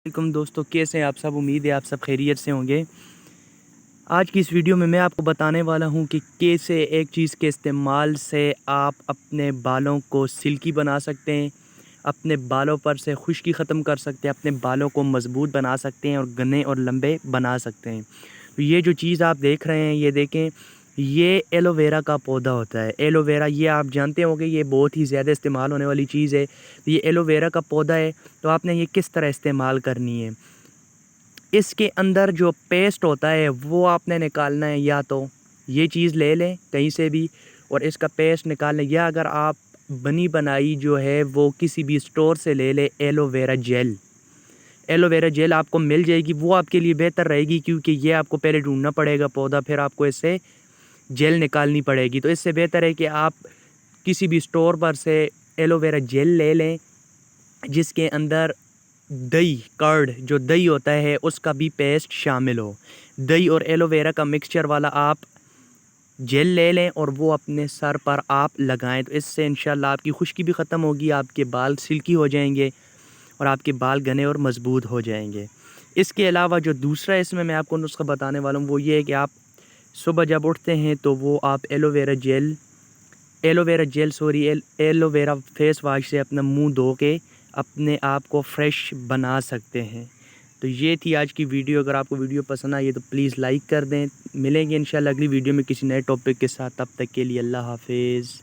وعلیکم دوستو، کیسے ہیں آپ سب؟ امید ہے آپ سب خیریت سے ہوں گے۔ آج کی اس ویڈیو میں آپ کو بتانے والا ہوں کہ کیسے ایک چیز کے استعمال سے آپ اپنے بالوں کو سلکی بنا سکتے ہیں، اپنے بالوں پر سے خشکی ختم کر سکتے ہیں، اپنے بالوں کو مضبوط بنا سکتے ہیں اور گھنے اور لمبے بنا سکتے ہیں۔ تو یہ جو چیز آپ دیکھ رہے ہیں، یہ دیکھیں، یہ ایلو ویرا کا پودا ہوتا ہے۔ ایلو ویرا یہ آپ جانتے ہوں گے، یہ بہت ہی زیادہ استعمال ہونے والی چیز ہے۔ یہ ایلو ویرا کا پودا ہے، تو آپ نے یہ کس طرح استعمال کرنی ہے؟ اس کے اندر جو پیسٹ ہوتا ہے وہ آپ نے نکالنا ہے، یا تو یہ چیز لے لیں کہیں سے بھی اور اس کا پیسٹ نکال لیں، یا اگر آپ بنی بنائی جو ہے وہ کسی بھی اسٹور سے لے لیں aloe vera gel. Aloe vera gel آپ کو مل جائے گی، وہ آپ کے لیے بہتر رہے گی، کیونکہ یہ آپ کو پہلے ڈھونڈنا پڑے گا پودا، پھر آپ کو اس سے جیل نکالنی پڑے گی۔ تو اس سے بہتر ہے کہ آپ کسی بھی اسٹور پر سے ایلو ویرا جیل لے لیں، جس کے اندر دہی کرڈ جو دہی ہوتا ہے اس کا بھی پیسٹ شامل ہو۔ دہی اور ایلو ویرا کا مکسچر والا آپ جیل لے لیں اور وہ اپنے سر پر آپ لگائیں، تو اس سے انشاءاللہ آپ کی خشکی بھی ختم ہوگی، آپ کے بال سلکی ہو جائیں گے اور آپ کے بال گھنے اور مضبوط ہو جائیں گے۔ اس کے علاوہ جو دوسرا اس میں آپ کو نسخہ بتانے والا ہوں وہ یہ ہے کہ آپ صبح جب اٹھتے ہیں تو وہ آپ ایلو ویرا فیس واش سے اپنا منہ دھو کے اپنے آپ کو فریش بنا سکتے ہیں۔ تو یہ تھی آج کی ویڈیو۔ اگر آپ کو ویڈیو پسند آئی ہے تو پلیز لائک کر دیں۔ ملیں گے انشاءاللہ اگلی ویڈیو میں کسی نئے ٹاپک کے ساتھ، تب تک کے لیے اللہ حافظ۔